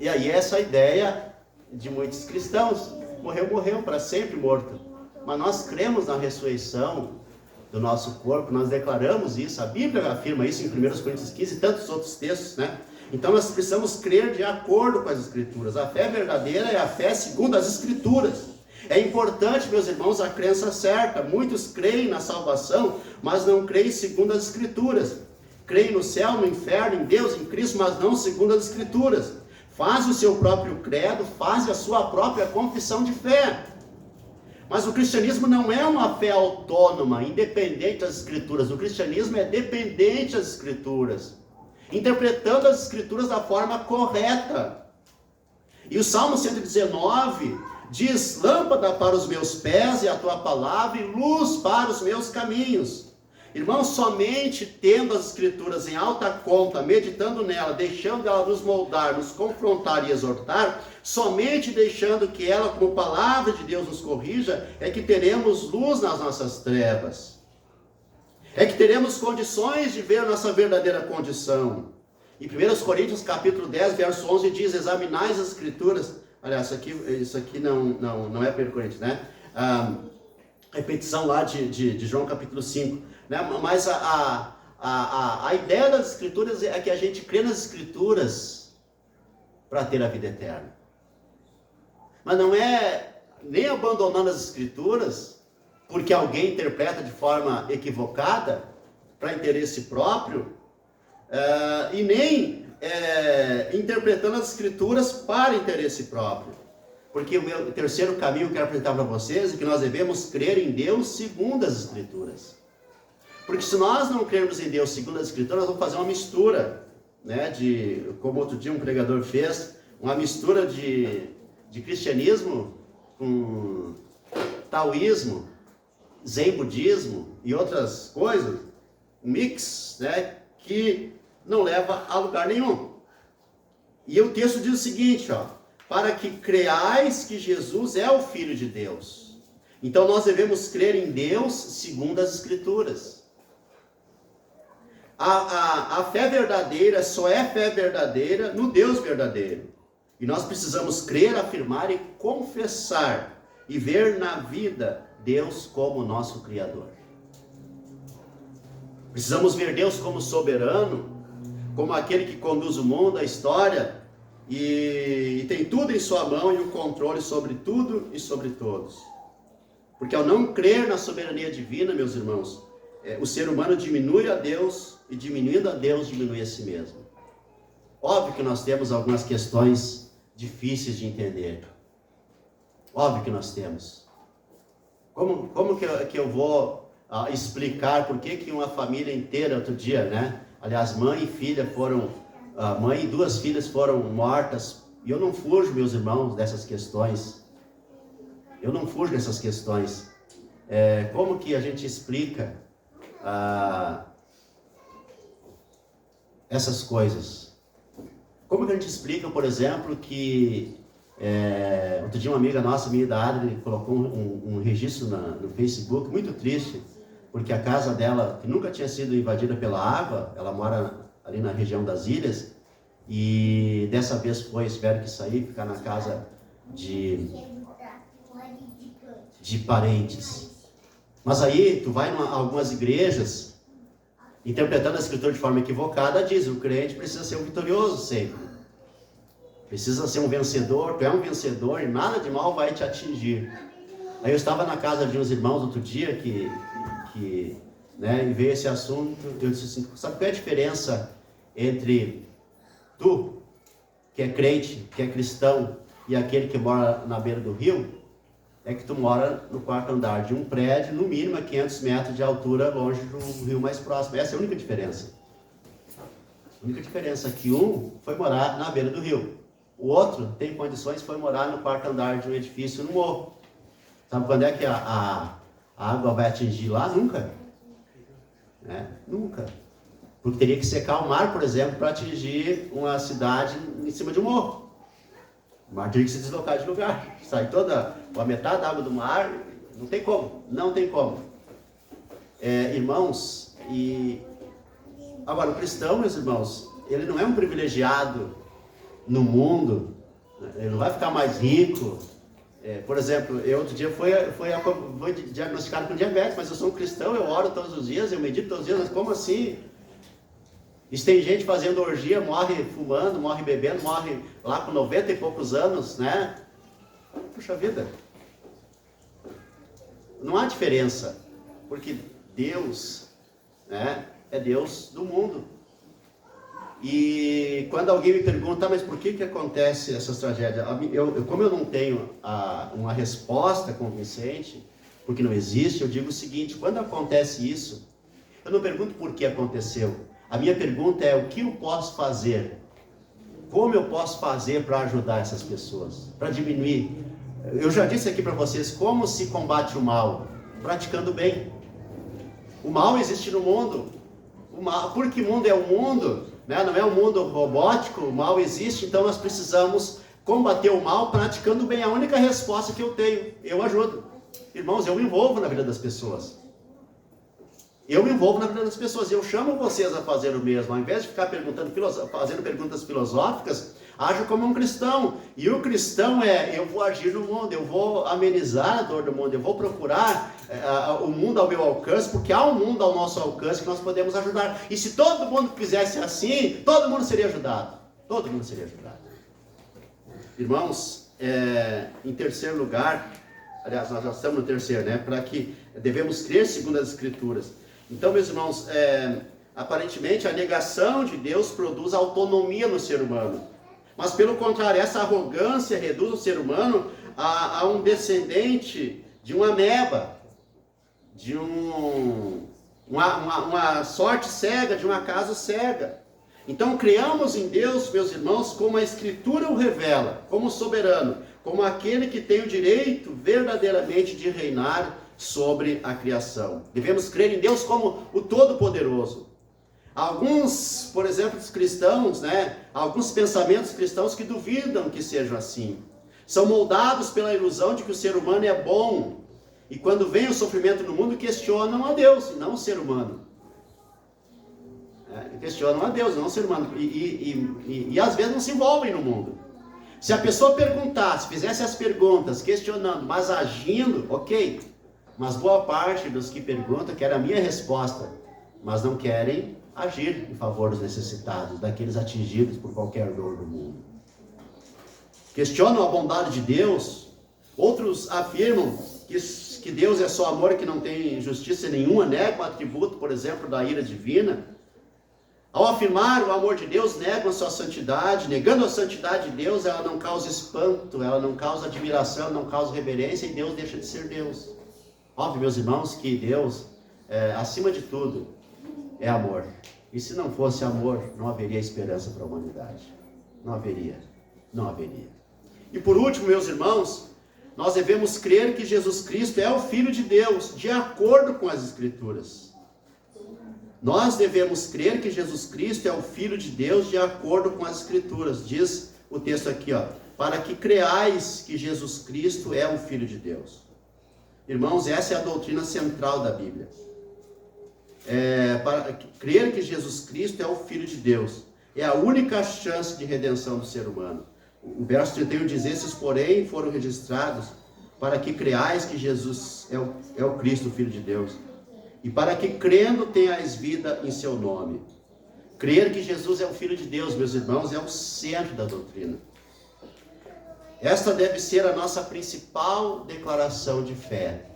E aí essa ideia de muitos cristãos, morreu para sempre morto. Mas nós cremos na ressurreição do nosso corpo, nós declaramos isso, a Bíblia afirma isso em 1 Coríntios 15 e tantos outros textos, né? Então nós precisamos crer de acordo com as Escrituras. A fé verdadeira é a fé segundo as Escrituras. É importante, meus irmãos, a crença certa. Muitos creem na salvação, mas não creem segundo as Escrituras. Creem no céu, no inferno, em Deus, em Cristo, mas não segundo as Escrituras. Faz o seu próprio credo, faz a sua própria confissão de fé. Mas o cristianismo não é uma fé autônoma, independente das Escrituras. O cristianismo é dependente das Escrituras, interpretando as Escrituras da forma correta. E o Salmo 119 diz: lâmpada para os meus pés e a tua palavra, e luz para os meus caminhos. Irmãos, somente tendo as Escrituras em alta conta, meditando nela, deixando ela nos moldar, nos confrontar e exortar, somente deixando que ela, como palavra de Deus, nos corrija, é que teremos luz nas nossas trevas. É que teremos condições de ver a nossa verdadeira condição. Em 1 Coríntios capítulo 10, verso 11 diz: examinai as Escrituras. Aliás, isso aqui não é 1 Coríntios, né? Repetição lá de João capítulo 5. Né? Mas a ideia das Escrituras é que a gente crê nas Escrituras para ter a vida eterna. Mas não é nem abandonando as Escrituras porque alguém interpreta de forma equivocada, para interesse próprio, e nem interpretando as Escrituras para interesse próprio. Porque o meu terceiro caminho que eu quero apresentar para vocês é que nós devemos crer em Deus segundo as Escrituras. Porque se nós não crermos em Deus segundo as Escrituras, nós vamos fazer uma mistura, né, como outro dia um pregador fez, uma mistura de cristianismo com taoísmo, zen budismo e outras coisas, um mix, né, que não leva a lugar nenhum. E o texto diz o seguinte, ó: para que creais que Jesus é o Filho de Deus. Então nós devemos crer em Deus segundo as Escrituras. A fé verdadeira só é fé verdadeira no Deus verdadeiro. E nós precisamos crer, afirmar e confessar e ver na vida Deus como nosso Criador. Precisamos ver Deus como soberano, como aquele que conduz o mundo, a história, e tem tudo em sua mão e o controle sobre tudo e sobre todos. Porque ao não crer na soberania divina, meus irmãos, o ser humano diminui a Deus, e diminuindo a Deus, diminui a si mesmo. Óbvio que nós temos algumas questões difíceis de entender. Óbvio que nós temos. Como que eu vou explicar por que uma família inteira, outro dia, né? Aliás, mãe e duas filhas foram mortas. E eu não fujo, meus irmãos, dessas questões. Eu não fujo dessas questões. Como que a gente explica essas coisas? Como que a gente explica, por exemplo, que outro dia uma amiga nossa, minha idade, colocou um registro no Facebook muito triste, porque a casa dela, que nunca tinha sido invadida pela água, ela mora ali na região das ilhas, e dessa vez tiveram que sair, ficar na casa de parentes. Mas aí, tu vai em algumas igrejas, interpretando a Escritura de forma equivocada, diz: o crente precisa ser um vitorioso sempre. Precisa ser um vencedor, tu é um vencedor e nada de mal vai te atingir. Aí eu estava na casa de uns irmãos outro dia que e veio esse assunto. Eu disse assim: sabe qual é a diferença entre tu, que é crente, que é cristão, e aquele que mora na beira do rio? É que tu mora no quarto andar de um prédio, no mínimo a 500 metros de altura, longe do rio mais próximo. Essa é a única diferença. A única diferença é que um foi morar na beira do rio. O outro tem condições, foi morar no quarto andar de um edifício no morro. Sabe quando é que a água vai atingir lá? Nunca. Nunca. Porque teria que secar o mar, por exemplo, para atingir uma cidade em cima de um morro. O mar teria que se deslocar de lugar. Sai toda a metade da água do mar, não tem como. Não tem como. Irmãos, agora o cristão, meus irmãos, ele não é um privilegiado no mundo, ele não vai ficar mais rico. Por exemplo, eu outro dia fui diagnosticado com diabetes, mas eu sou um cristão, eu oro todos os dias, eu medito todos os dias, mas como assim? Isso tem gente fazendo orgia, morre fumando, morre bebendo, morre lá com 90 e poucos anos, né? Puxa vida. Não há diferença, porque Deus, né, é Deus do mundo. E quando alguém me pergunta, mas por que acontece essas tragédias? Como eu não tenho uma resposta convincente, porque não existe, eu digo o seguinte: quando acontece isso, eu não pergunto por que aconteceu. A minha pergunta é: o que eu posso fazer? Como eu posso fazer para ajudar essas pessoas? Para diminuir? Eu já disse aqui para vocês como se combate o mal: praticando bem. O mal existe no mundo. Porque o mundo é o mundo, né? Não é um mundo robótico, o mal existe, então nós precisamos combater o mal praticando bem. A única resposta que eu tenho, eu ajudo. Irmãos, eu me envolvo na vida das pessoas. Eu me envolvo na vida das pessoas. Eu chamo vocês a fazer o mesmo. Ao invés de ficar fazendo perguntas filosóficas, ajo como um cristão. E o cristão eu vou agir no mundo, eu vou amenizar a dor do mundo, eu vou procurar o mundo ao meu alcance, porque há um mundo ao nosso alcance que nós podemos ajudar. E se todo mundo fizesse assim, todo mundo seria ajudado. Todo mundo seria ajudado. Irmãos, em terceiro lugar, aliás, nós já estamos no terceiro, né? Para que devemos crer segundo as Escrituras. Então, meus irmãos, aparentemente a negação de Deus produz autonomia no ser humano. Mas, pelo contrário, essa arrogância reduz o ser humano a um descendente de uma ameba, de uma sorte cega, de um acaso cega. Então, criamos em Deus, meus irmãos, como a Escritura o revela, como soberano, como aquele que tem o direito verdadeiramente de reinar sobre a criação. Devemos crer em Deus como o Todo-Poderoso. Alguns, por exemplo, os cristãos, né, alguns pensamentos cristãos que duvidam que sejam assim. São moldados pela ilusão de que o ser humano é bom. E quando vem o sofrimento no mundo, questionam a Deus, e não o ser humano. Questionam a Deus, não o ser humano. E às vezes não se envolvem no mundo. Se a pessoa perguntasse, fizesse as perguntas, questionando, mas agindo, ok. Mas boa parte dos que perguntam quer a minha resposta, mas não querem agir em favor dos necessitados, daqueles atingidos por qualquer dor do mundo. Questionam a bondade de Deus. Outros afirmam que Deus é só amor, que não tem justiça nenhuma, negam o atributo, por exemplo, da ira divina. Ao afirmar o amor de Deus, negam a sua santidade. Negando a santidade de Deus, ela não causa espanto, ela não causa admiração, não causa reverência, e Deus deixa de ser Deus. Óbvio, meus irmãos, que Deus, acima de tudo, é amor. E se não fosse amor, não haveria esperança para a humanidade. Não haveria. Não haveria. E por último, meus irmãos, nós devemos crer que Jesus Cristo é o Filho de Deus, de acordo com as Escrituras. Nós devemos crer que Jesus Cristo é o Filho de Deus, de acordo com as Escrituras. Diz o texto aqui, para que creais que Jesus Cristo é o Filho de Deus. Irmãos, essa é a doutrina central da Bíblia. Para crer que Jesus Cristo é o Filho de Deus. É a única chance de redenção do ser humano. O verso 31 diz: esses, porém, foram registrados para que creais que Jesus é o Cristo, o Filho de Deus. E para que, crendo, tenhais vida em seu nome. Crer que Jesus é o Filho de Deus, meus irmãos, é o centro da doutrina. Esta deve ser a nossa principal declaração de fé.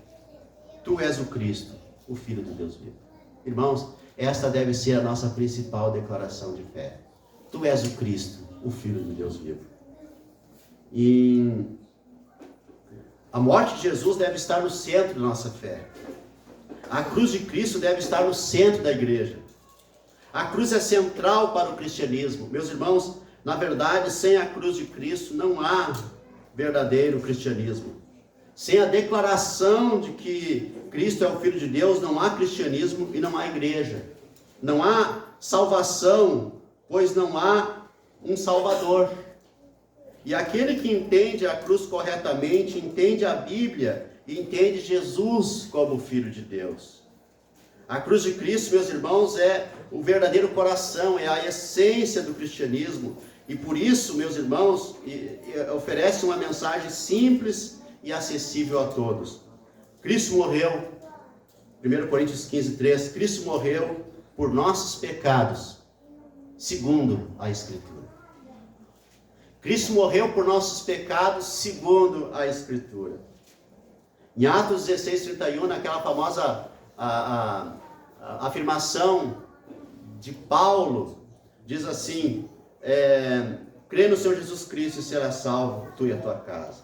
Tu és o Cristo, o Filho de Deus vivo. Irmãos, esta deve ser a nossa principal declaração de fé. Tu és o Cristo, o Filho de Deus vivo. E a morte de Jesus deve estar no centro da nossa fé. A cruz de Cristo deve estar no centro da igreja. A cruz é central para o cristianismo. Meus irmãos, na verdade, sem a cruz de Cristo não há verdadeiro cristianismo. Sem a declaração de que Cristo é o Filho de Deus, não há cristianismo e não há igreja. Não há salvação, pois não há um Salvador. E aquele que entende a cruz corretamente, entende a Bíblia e entende Jesus como Filho de Deus. A cruz de Cristo, meus irmãos, é o verdadeiro coração, é a essência do cristianismo. E por isso, meus irmãos, oferece uma mensagem simples e acessível a todos. Cristo morreu, 1 Coríntios 15:3, Cristo morreu por nossos pecados, segundo a Escritura. Cristo morreu por nossos pecados, segundo a Escritura. Em Atos 16:31, naquela famosa afirmação de Paulo, diz assim, crê no Senhor Jesus Cristo e será salvo, tu e a tua casa.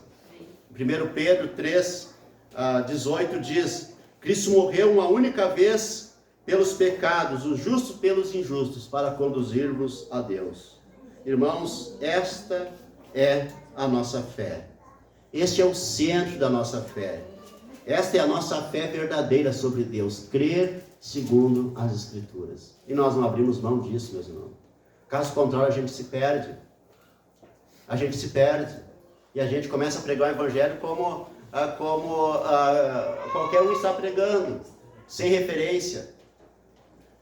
1 Pedro 3:18 diz, Cristo morreu uma única vez pelos pecados, os justos pelos injustos, para conduzir-vos a Deus. Irmãos, esta é a nossa fé. Este é o centro da nossa fé. Esta é a nossa fé verdadeira sobre Deus, crer segundo as Escrituras. E nós não abrimos mão disso, meus irmãos. Caso contrário, a gente se perde. A gente se perde. E a gente começa a pregar o Evangelho como qualquer um está pregando, sem referência,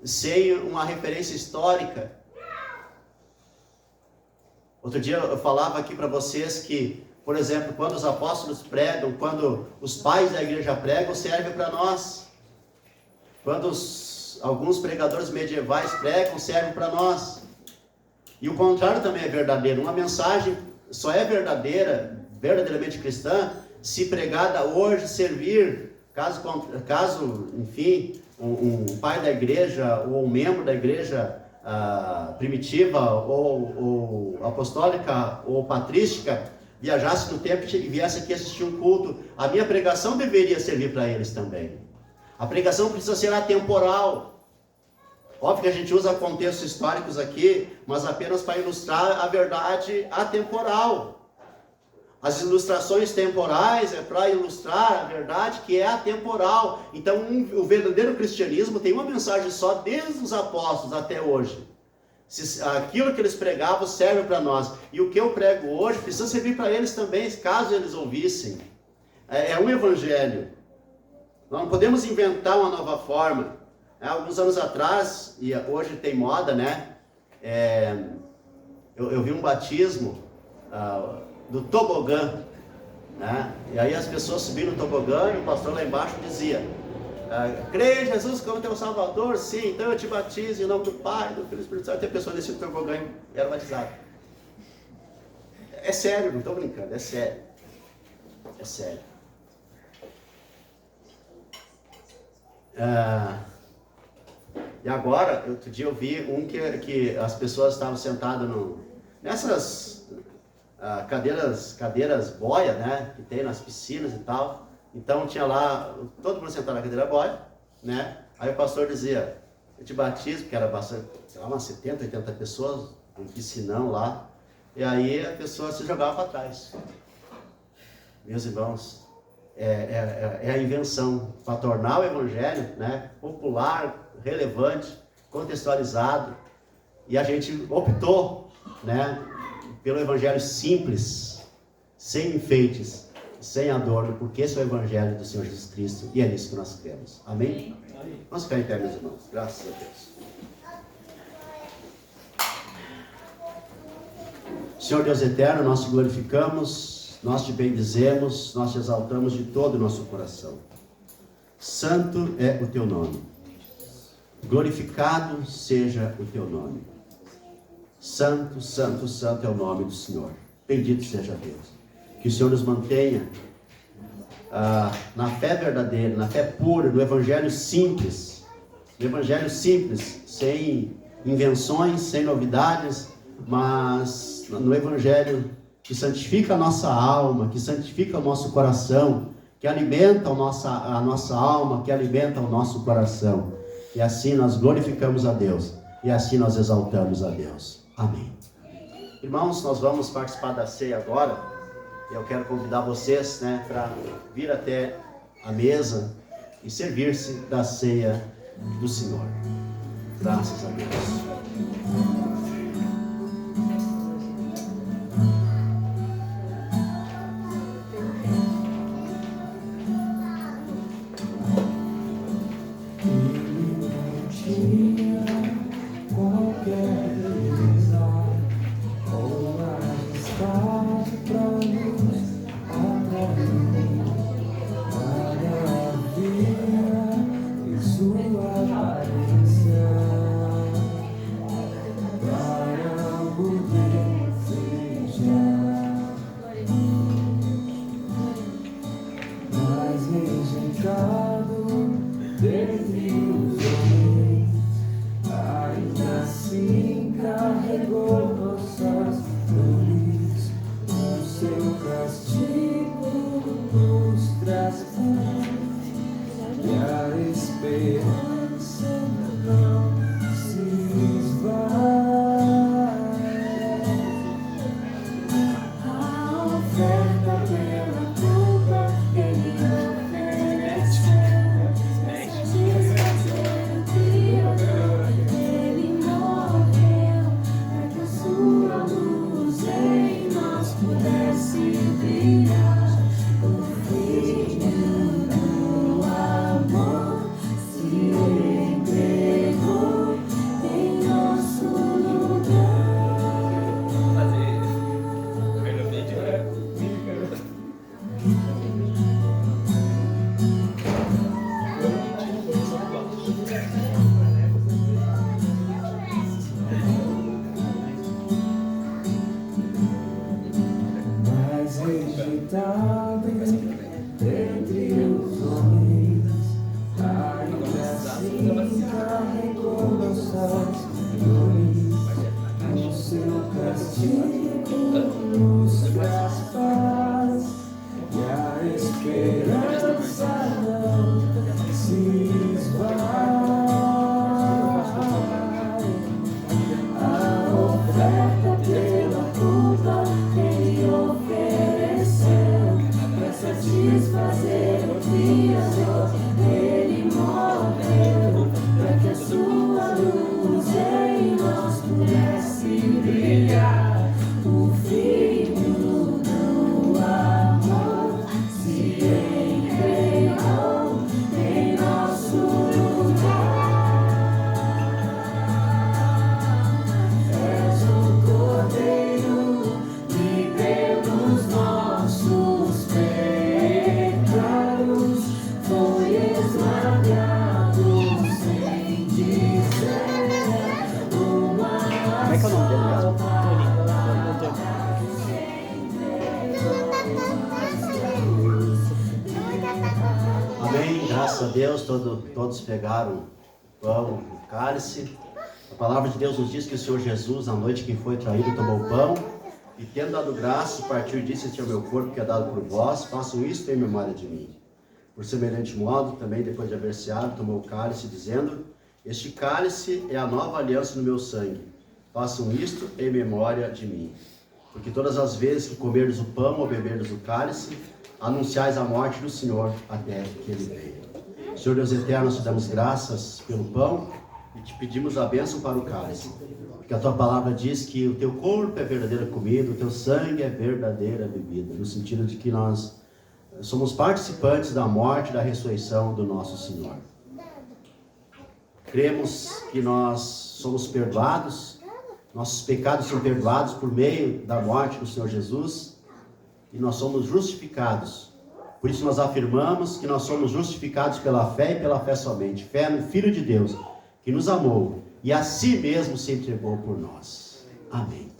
sem uma referência histórica. Outro dia eu falava aqui para vocês que, por exemplo, quando os apóstolos pregam, quando os pais da igreja pregam, serve para nós. Quando alguns pregadores medievais pregam, serve para nós. E o contrário também é verdadeiro. Uma mensagem só é verdadeiramente cristã, se pregada hoje, servir, caso enfim, um pai da igreja ou um membro da igreja primitiva ou apostólica ou patrística viajasse no tempo e viesse aqui assistir um culto, a minha pregação deveria servir para eles também. A pregação precisa ser atemporal. Óbvio que a gente usa contextos históricos aqui, mas apenas para ilustrar a verdade atemporal. As ilustrações temporais é para ilustrar a verdade que é atemporal. Então, o verdadeiro cristianismo tem uma mensagem só desde os apóstolos até hoje. Aquilo que eles pregavam serve para nós. E o que eu prego hoje precisa servir para eles também, caso eles ouvissem. É um evangelho. Nós não podemos inventar uma nova forma. Alguns anos atrás, e hoje tem moda, né? Eu vi um batismo do tobogã, né? E aí as pessoas subiram no tobogã e o pastor lá embaixo dizia, crê em Jesus como teu Salvador? Sim, então eu te batizo em nome do Pai, do Filho e do Espírito Santo. E a pessoa descia no tobogã e era batizada. É sério, não estou brincando, é sério. É sério. E agora, outro dia eu vi um que as pessoas estavam sentadas nessas cadeiras boia, né, que tem nas piscinas e tal. Então tinha lá, todo mundo sentado na cadeira boia, né? Aí o pastor dizia, eu te batizo, porque era bastante, sei lá, umas 70, 80 pessoas, um piscinão lá. E aí a pessoa se jogava para trás. Meus irmãos, é a invenção para tornar o evangelho, né, popular, relevante, contextualizado. E a gente optou, né, pelo evangelho simples, sem enfeites, sem adorno, porque esse é o evangelho do Senhor Jesus Cristo e é nisso que nós cremos. Amém? Amém. Vamos ficar em pé, meus irmãos. Graças a Deus. Senhor Deus eterno, nós te glorificamos, nós te bendizemos, nós te exaltamos de todo o nosso coração. Santo é o teu nome. Glorificado seja o teu nome. Santo, santo, santo é o nome do Senhor. Bendito seja Deus. Que o Senhor nos mantenha na fé verdadeira, na fé pura, no evangelho simples. No evangelho simples, sem invenções, sem novidades, mas no evangelho que santifica a nossa alma, que santifica o nosso coração, que alimenta a nossa alma, que alimenta o nosso coração. E assim nós glorificamos a Deus, e assim nós exaltamos a Deus. Amém. Irmãos, nós vamos participar da ceia agora. Eu quero convidar vocês, né, para vir até a mesa e servir-se da ceia do Senhor. Graças a Deus. Qualquer beleza ou rejeitado entre os homens, ainda assim carregou nossas dores. O seu castigo nos traz paz, e a esperança não se esvai. A oferta pela culpa Ele ofereceu, para satisfazer o Criador. Ele morreu, para que a sua luz em nós pudesse brilhar. O Filho do amor se entregou em nosso lugar. És o Cordeiro que pelos nossos pecados foi esmagado sem dizer uma Como é que é o nome dele mesmo? Amém, graças a Deus, todos pegaram o pão, o cálice. A palavra de Deus nos diz que o Senhor Jesus, na noite que foi traído, tomou o pão e, tendo dado graça, partiu e disse: este é o meu corpo que é dado por vós, façam isto em memória de mim. Por semelhante modo, também depois de haver ceado, tomou o cálice, dizendo: este cálice é a nova aliança no meu sangue, façam isto em memória de mim. Porque todas as vezes que comerdes o pão ou beberdes o cálice, anunciais a morte do Senhor até que Ele venha. Senhor Deus eterno, nós te damos graças pelo pão e te pedimos a bênção para o cálice. Porque a tua palavra diz que o teu corpo é verdadeira comida, o teu sangue é verdadeira bebida. No sentido de que nós somos participantes da morte e da ressurreição do nosso Senhor. Cremos que nós somos perdoados, nossos pecados são perdoados por meio da morte do Senhor Jesus. E nós somos justificados. Por isso nós afirmamos que nós somos justificados pela fé e pela fé somente. Fé no Filho de Deus, que nos amou e a si mesmo se entregou por nós. Amém.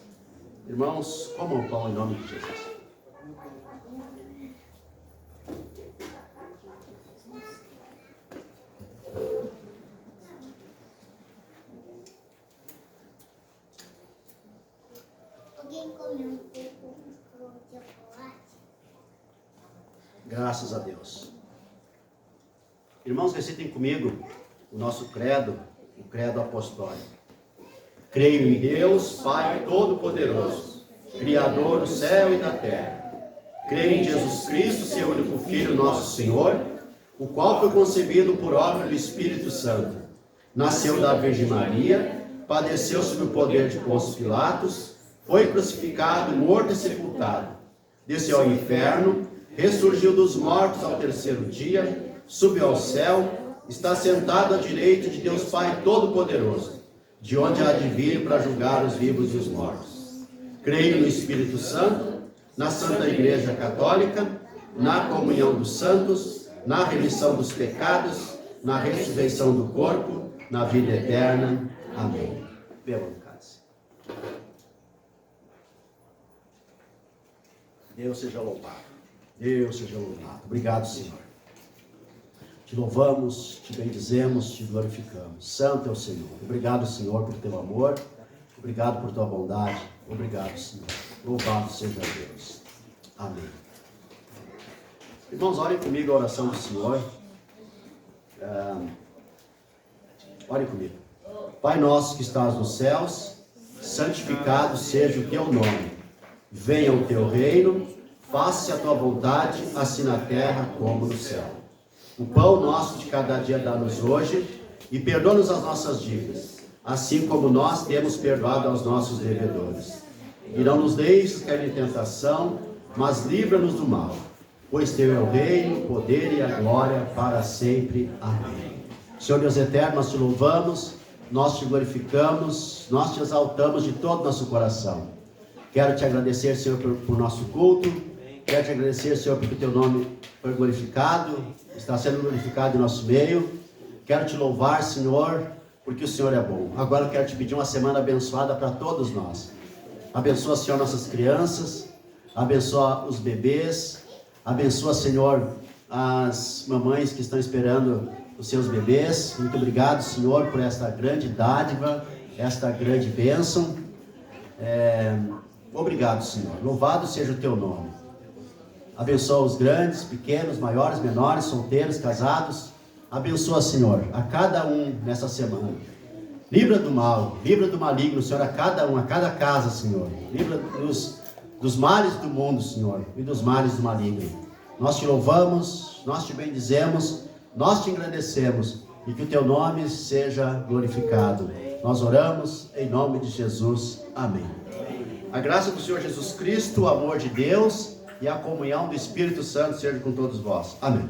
Irmãos, comam o pão em nome de Jesus. Alguém comeu um pouco de chocolate? Graças a Deus. Irmãos, recitem comigo o nosso credo, o credo apostólico. Creio em Deus, Pai Todo-Poderoso, Criador do céu e da terra. Creio em Jesus Cristo, seu único Filho, nosso Senhor, o qual foi concebido por obra do Espírito Santo. Nasceu da Virgem Maria, padeceu sob o poder de Pôncio Pilatos, foi crucificado, morto e sepultado. Desceu ao inferno, ressurgiu dos mortos ao terceiro dia, subiu ao céu, está sentado à direita de Deus Pai Todo-Poderoso, de onde há de vir para julgar os vivos e os mortos. Creio no Espírito Santo, na Santa Igreja Católica, na comunhão dos santos, na remissão dos pecados, na ressurreição do corpo, na vida eterna. Amém. Bebam do cálice. Deus seja louvado. Deus seja louvado. Obrigado, Senhor. Te louvamos, te bendizemos, te glorificamos. Santo é o Senhor. Obrigado, Senhor, por teu amor. Obrigado por tua bondade. Obrigado, Senhor. Louvado seja Deus. Amém. Irmãos, orem comigo a oração do Senhor. Orem comigo. Pai nosso que estás nos céus, santificado seja o teu nome. Venha o teu reino, faça-se a tua vontade, assim na terra como no céu. O pão nosso de cada dia dá-nos hoje, e perdoa-nos as nossas dívidas, assim como nós temos perdoado aos nossos devedores. E não nos deixes cair em tentação, mas livra-nos do mal. Pois teu é o reino, o poder e a glória para sempre. Amém. Senhor Deus eterno, nós te louvamos, nós te glorificamos, nós te exaltamos de todo o nosso coração. Quero te agradecer, Senhor, por nosso culto. Quero te agradecer, Senhor, porque o teu nome foi glorificado, está sendo glorificado em nosso meio. Quero te louvar, Senhor, porque o Senhor é bom. Agora eu quero te pedir uma semana abençoada para todos nós. Abençoa, Senhor, nossas crianças, abençoa os bebês, Abençoa, Senhor, as mamães que estão esperando os seus bebês. Muito obrigado, Senhor, por esta grande dádiva, esta grande bênção. Obrigado, Senhor. Louvado seja o teu nome. Abençoa os grandes, pequenos, maiores, menores, solteiros, casados. Abençoa, Senhor, a cada um nessa semana. Livra do mal, livra do maligno, Senhor, a cada um, a cada casa, Senhor. Livra dos males do mundo, Senhor, e dos males do maligno. Nós te louvamos, nós te bendizemos, nós te engrandecemos, e que o teu nome seja glorificado. Nós oramos em nome de Jesus. Amém. A graça do Senhor Jesus Cristo, o amor de Deus e a comunhão do Espírito Santo seja com todos vós. Amém.